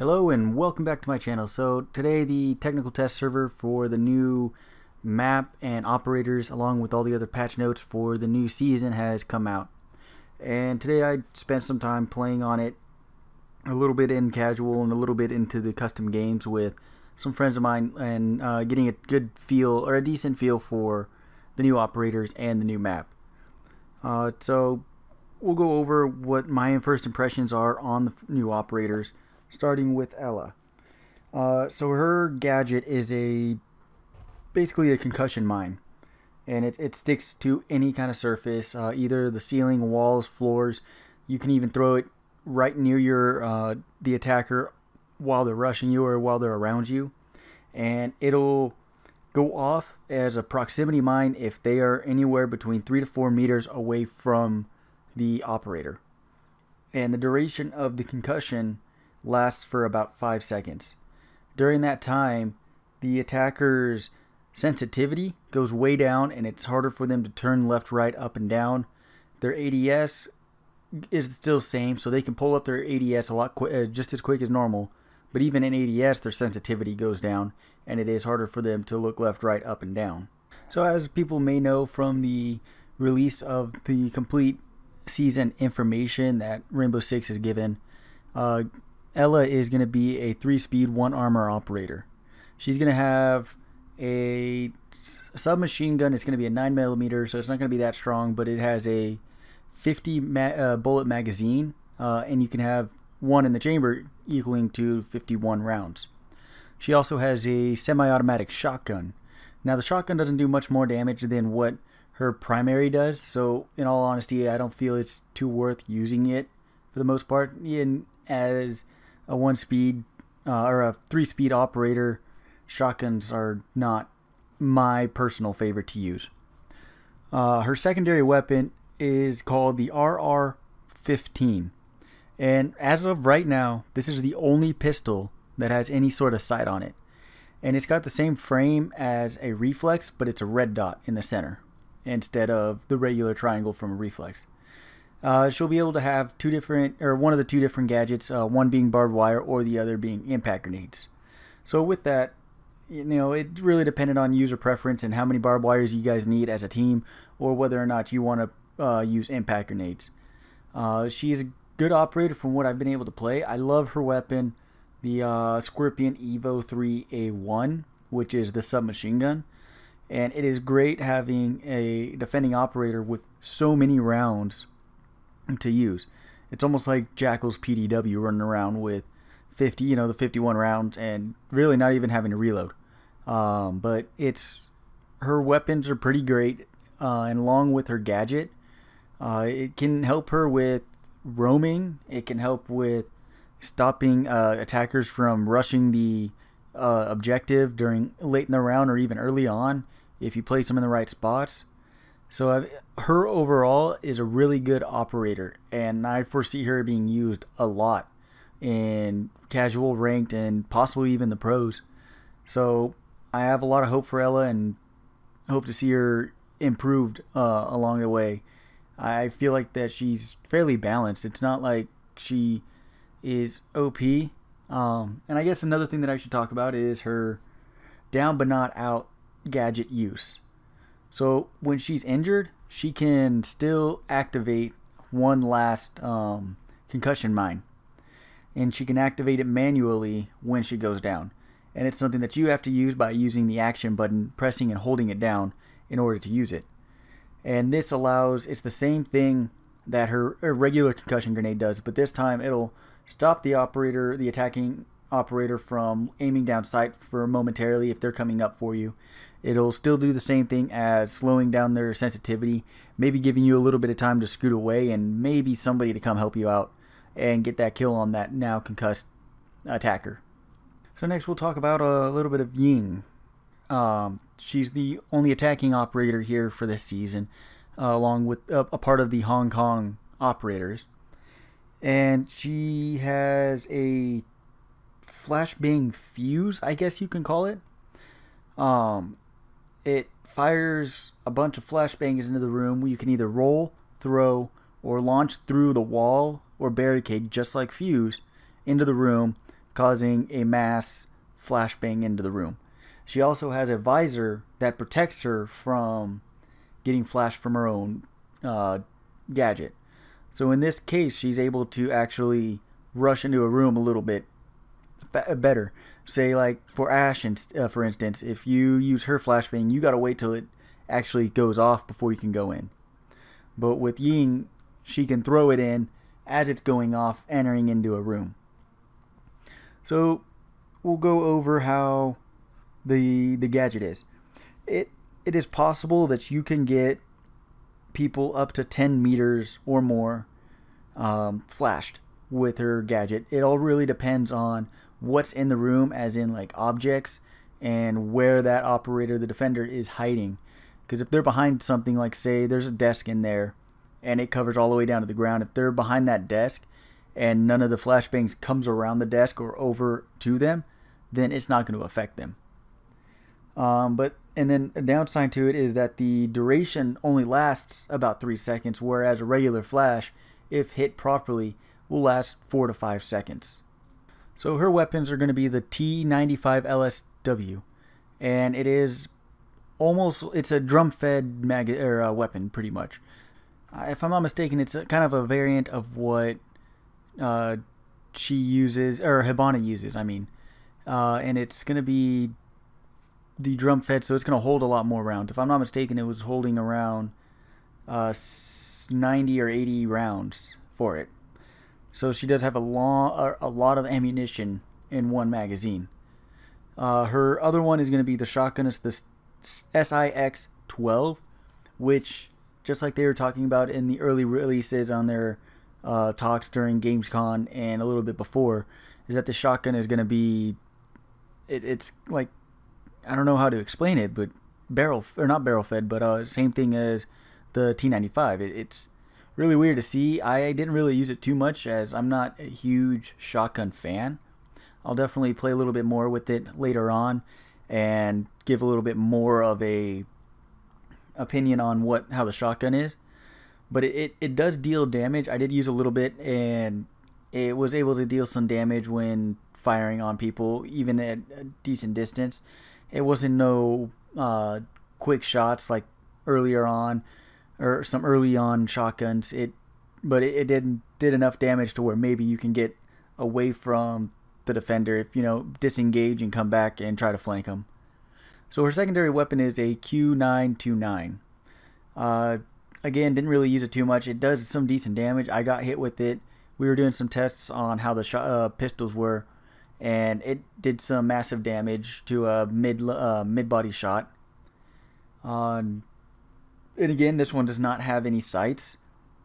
Hello and welcome back to my channel. So today the technical test server for the new map and operators along with all the other patch notes for the new season has come out. And today I spent some time playing on it, a little bit in casual and a little bit into the custom games with some friends of mine, and getting a good feel or a decent feel for the new operators and the new map. So we'll go over what my first impressions are on the new operators, starting with Ela. So her gadget is basically a concussion mine, and it sticks to any kind of surface, either the ceiling, walls, floors. You can even throw it right near the attacker while they're rushing you or while they're around you, and it'll go off as a proximity mine if they are anywhere between 3 to 4 meters away from the operator. And the duration of the concussion lasts for about 5 seconds. During that time, the attacker's sensitivity goes way down and it's harder for them to turn left, right, up, and down. Their ADS is still the same, so they can pull up their ADS a lot just as quick as normal, but even in ADS their sensitivity goes down and it is harder for them to look left, right, up, and down. So as people may know from the release of the complete season information that Rainbow Six has given, Ela is going to be a 3-speed 1-armor operator. She's going to have a submachine gun. It's going to be a 9mm, so it's not going to be that strong, but it has a 50 bullet magazine, and you can have one in the chamber equaling to 51 rounds. She also has a semi-automatic shotgun. Now the shotgun doesn't do much more damage than what her primary does, so in all honesty I don't feel it's too worth using it for the most part. As a 1-speed or a 3-speed operator, shotguns are not my personal favorite to use. Her secondary weapon is called the RR-15, and as of right now this is the only pistol that has any sort of sight on it, and it's got the same frame as a reflex, but it's a red dot in the center instead of the regular triangle from a reflex. She'll be able to have one of the two different gadgets, one being barbed wire or the other being impact grenades. So with that, it really depended on user preference and how many barbed wires you guys need as a team, or whether or not you want to use impact grenades. She is a good operator from what I've been able to play. I love her weapon, the Scorpion Evo 3A1, which is the submachine gun. And it is great having a defending operator with so many rounds to use. It's almost like Jackal's PDW running around with the 51 rounds and really not even having to reload. But her weapons are pretty great, and along with her gadget, it can help her with roaming. It can help with stopping attackers from rushing the objective during late in the round or even early on if you place them in the right spots. So her overall is a really good operator, and I foresee her being used a lot in casual, ranked, and possibly even the pros. So I have a lot of hope for Ela and hope to see her improved along the way. I feel like that she's fairly balanced. It's not like she is OP. And I guess another thing that I should talk about is her down but not out gadget use. So when she's injured, she can still activate one last concussion mine, and she can activate it manually when she goes down, and it's something that you have to use by using the action button, pressing and holding it down in order to use it. And this it's the same thing that her regular concussion grenade does, but this time it'll stop the attacking operator from aiming down sight for momentarily if they're coming up for you. It'll still do the same thing as slowing down their sensitivity, maybe giving you a little bit of time to scoot away and maybe somebody to come help you out and get that kill on that now concussed attacker. So next we'll talk about a little bit of Ying. She's the only attacking operator here for this season, along with a part of the Hong Kong operators. And she has a flashbang fuse, I guess you can call it. It fires a bunch of flashbangs into the room. You can either roll, throw, or launch through the wall or barricade, just like Fuse, into the room causing a mass flashbang into the room. She also has a visor that protects her from getting flashed from her own gadget. So in this case, she's able to actually rush into a room a little bit better. Say like for Ash, for instance, if you use her flashbang, you gotta wait till it actually goes off before you can go in. But with Ying, she can throw it in as it's going off, entering into a room. So we'll go over how the gadget is. It is possible that you can get people up to 10 meters or more flashed with her gadget. It all really depends on what's in the room, as in like objects, and where that operator, the defender, is hiding. Because if they're behind something, like say there's a desk in there and it covers all the way down to the ground, if they're behind that desk and none of the flashbangs comes around the desk or over to them, then it's not going to affect them. And then a downside to it is that the duration only lasts about 3 seconds, whereas a regular flash, if hit properly, will last 4 to 5 seconds. So her weapons are going to be the T95 LSW, and it's a drum-fed weapon pretty much. If I'm not mistaken, it's kind of a variant of what she uses, or Hibana uses, I mean. And it's going to be the drum fed, so it's going to hold a lot more rounds. If I'm not mistaken, it was holding around 90 or 80 rounds for it. So she does have a lot of ammunition in one magazine. Her other one is going to be the shotgun. It's the SIX-12, which, just like they were talking about in the early releases on their talks during Gamescom and a little bit before, is that the shotgun is going to be, it's like, I don't know how to explain it, but not barrel fed, but same thing as the T95. It's really weird to see. I didn't really use it too much, as I'm not a huge shotgun fan. I'll definitely play a little bit more with it later on and give a little bit more of a opinion on how the shotgun is. But it does deal damage. I did use a little bit, and it was able to deal some damage when firing on people, even at a decent distance. It wasn't no quick shots like earlier on, or some early on shotguns. But it did enough damage to where maybe you can get away from the defender if disengage and come back and try to flank them. So her secondary weapon is a Q929. Again, didn't really use it too much. It does some decent damage. I got hit with it. We were doing some tests on how the pistols were, and it did some massive damage to a mid-body shot. And again, this one does not have any sights.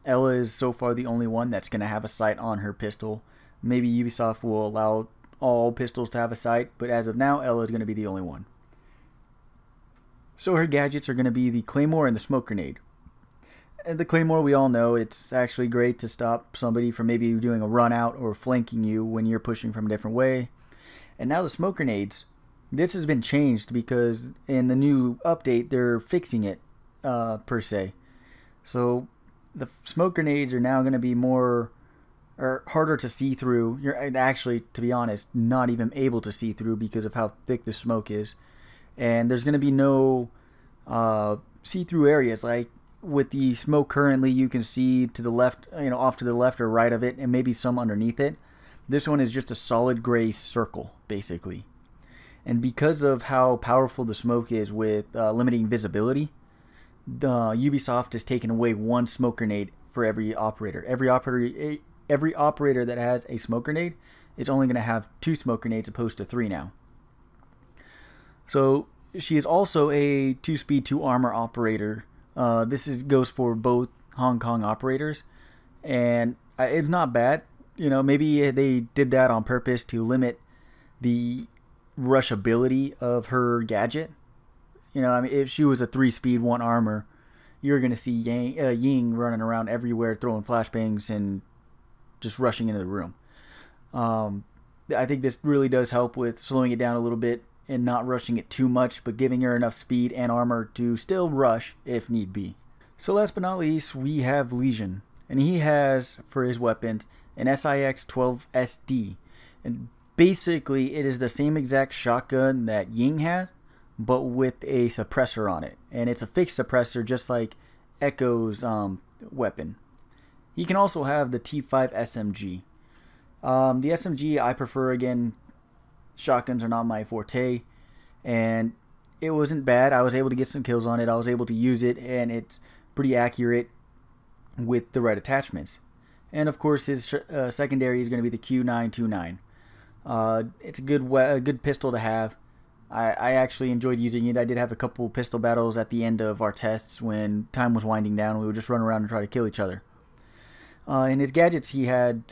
Ela is so far the only one that's going to have a sight on her pistol. Maybe Ubisoft will allow all pistols to have a sight, but as of now, Ela is going to be the only one. So her gadgets are going to be the Claymore and the Smoke Grenade. And the Claymore, we all know, it's actually great to stop somebody from maybe doing a run out or flanking you when you're pushing from a different way. And now the Smoke Grenades, this has been changed because in the new update, they're fixing it, per se. So the Smoke Grenades are now going to be harder to see through. You're actually, to be honest, not even able to see through because of how thick the smoke is. And there's going to be no see-through areas. Like with the smoke currently, you can see to the left, off to the left or right of it, and maybe some underneath it. This one is just a solid gray circle, basically. And because of how powerful the smoke is with limiting visibility, Ubisoft has taken away one smoke grenade for every operator. Every operator that has a smoke grenade is only going to have 2 smoke grenades opposed to 3 now. So she is also a 2-speed, 2-armor operator. This goes for both Hong Kong operators, and it's not bad. Maybe they did that on purpose to limit the rushability of her gadget. If she was a 3-speed, 1-armor, you're going to see Ying running around everywhere, throwing flashbangs and just rushing into the room. I think this really does help with slowing it down a little bit and not rushing it too much, but giving her enough speed and armor to still rush if need be. So last but not least, we have Lesion, and he has, for his weapons, an SIX-12 SD. And Basically, it is the same exact shotgun that Ying had, but with a suppressor on it. And it's a fixed suppressor just like Echo's weapon. He can also have the T5 SMG. The SMG I prefer. Again, shotguns are not my forte, and it wasn't bad. I was able to get some kills on it. I was able to use it, and it's pretty accurate with the right attachments. And of course, his secondary is going to be the Q929. It's a good pistol to have. I actually enjoyed using it. I did have a couple pistol battles at the end of our tests when time was winding down. We would just run around and try to kill each other. And his gadgets he had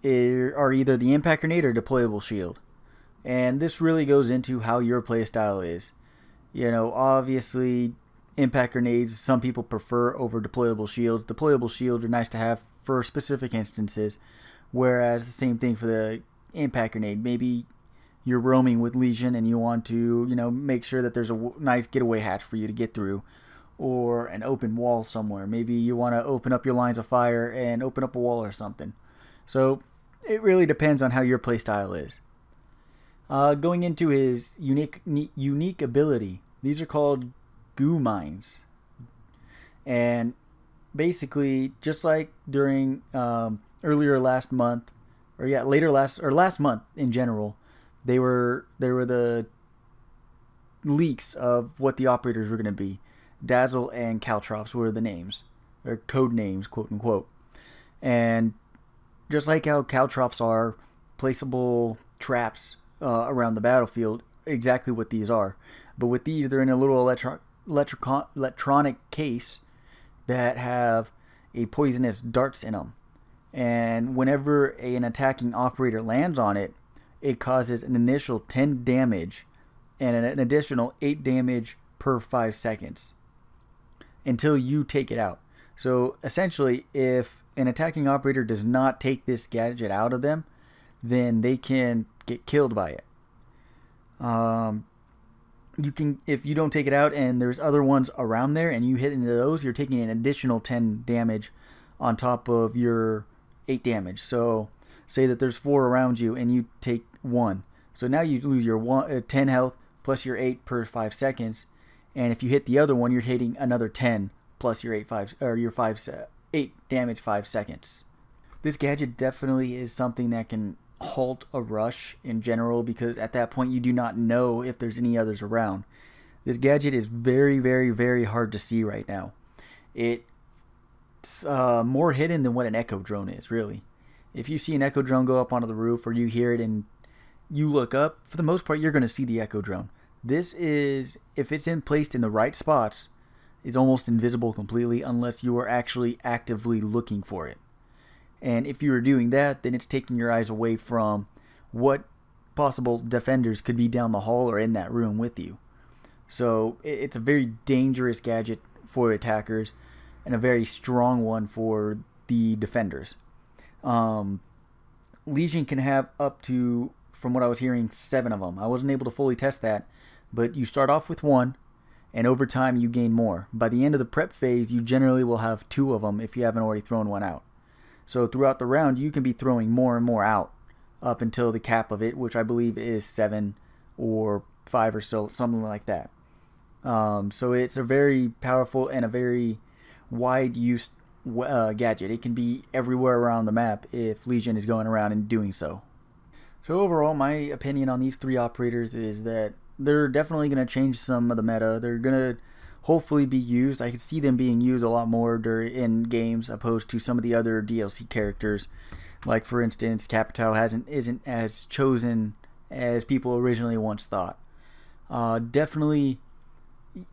are either the impact grenade or deployable shield. And this really goes into how your playstyle is. You know, obviously, impact grenades some people prefer over deployable shields. Deployable shields are nice to have for specific instances, whereas the same thing for the impact grenade. Maybe you're roaming with Legion and you want to, you know, make sure that there's a nice getaway hatch for you to get through, or an open wall somewhere. Maybe you want to open up your lines of fire and open up a wall or something. So it really depends on how your playstyle is. Going into his unique ability, these are called goo mines, and basically just like during last month in general, they were the leaks of what the operators were going to be. Dazzle and Caltrops were the names, or code names, quote unquote. And just like how Caltrops are placeable traps around the battlefield, exactly what these are. But with these, they're in a little electronic case that have a poisonous darts in them. And whenever an attacking operator lands on it, it causes an initial 10 damage and an additional 8 damage per 5 seconds until you take it out. So essentially, if an attacking operator does not take this gadget out of them, then they can get killed by it. If you don't take it out and there's other ones around there and you hit into those, you're taking an additional 10 damage on top of your 8 damage. So say that there's 4 around you and you take 1. So now you lose your 10 health plus your 8 per 5 seconds. And if you hit the other one, you're hitting another 10 plus your 8 damage 5 seconds. This gadget definitely is something that can halt a rush in general, because at that point you do not know if there's any others around. This gadget is very, very, very hard to see right now. It's more hidden than what an Echo drone is, really. If you see an Echo drone go up onto the roof, or you hear it and you look up, for the most part you're going to see the Echo drone. This is, if it's placed in the right spots, is almost invisible completely unless you are actually actively looking for it. And if you are doing that, then it's taking your eyes away from what possible defenders could be down the hall or in that room with you. So it's a very dangerous gadget for attackers and a very strong one for the defenders. Legion can have up to, from what I was hearing, 7 of them. I wasn't able to fully test that, but you start off with 1, and over time you gain more. By the end of the prep phase, you generally will have 2 of them if you haven't already thrown 1 out. So throughout the round, you can be throwing more and more out up until the cap of it, which I believe is 7 or 5 or so, something like that. So it's a very powerful and a very wide use gadget. It can be everywhere around the map if Legion is going around and doing so. So overall, my opinion on these 3 operators is that they're definitely going to change some of the meta. They're going to hopefully be used. I can see them being used a lot more in games opposed to some of the other DLC characters. Like for instance, Capitao isn't as chosen as people originally once thought. Definitely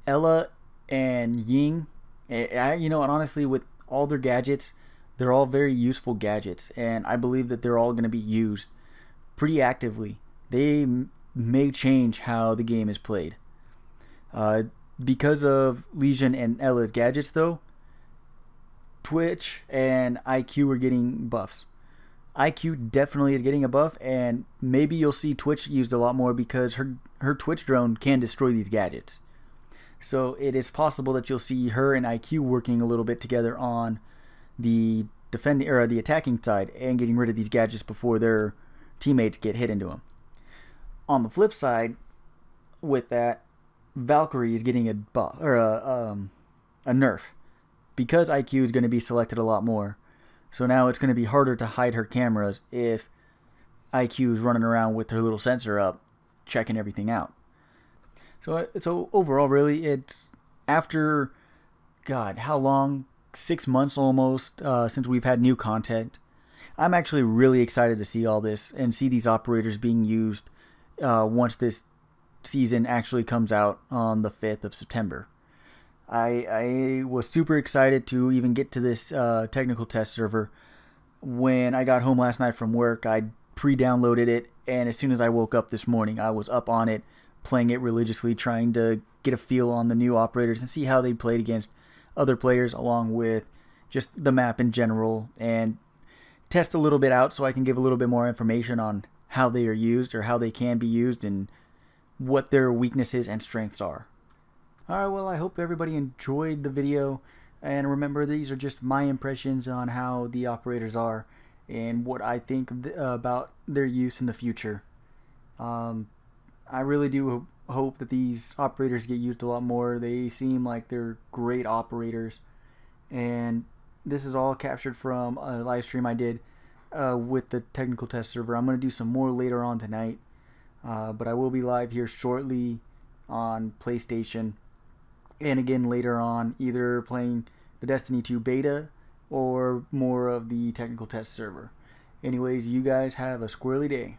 Ela and Ying, and honestly, with all their gadgets, they're all very useful gadgets, and I believe that they're all going to be used pretty actively. They may change how the game is played. Because of Legion and Ela's gadgets, though, Twitch and IQ are getting buffs. IQ definitely is getting a buff, and maybe you'll see Twitch used a lot more because her Twitch drone can destroy these gadgets. So it is possible that you'll see her and IQ working a little bit together on the defending or the attacking side and getting rid of these gadgets before they're teammates get hit into them. On the flip side, with that, Valkyrie is getting a buff or a nerf because IQ is going to be selected a lot more. So now it's going to be harder to hide her cameras if IQ is running around with her little sensor up, checking everything out. So overall, really, it's after, God, how long? 6 months almost since we've had new content. I'm actually really excited to see all this and see these operators being used once this season actually comes out on the 5th of September. I was super excited to even get to this technical test server. When I got home last night from work, I pre-downloaded it, and as soon as I woke up this morning, I was up on it, playing it religiously, trying to get a feel on the new operators and see how they played against other players, along with just the map in general, and test a little bit out so I can give a little bit more information on how they are used or how they can be used and what their weaknesses and strengths are. Alright, well, I hope everybody enjoyed the video, and remember, these are just my impressions on how the operators are and what I think about their use in the future. I really do hope that these operators get used a lot more. They seem like they're great operators, and this is all captured from a live stream I did with the technical test server. I'm going to do some more later on tonight, but I will be live here shortly on PlayStation, and again later on either playing the Destiny 2 beta or more of the technical test server. Anyways, you guys have a squirrely day.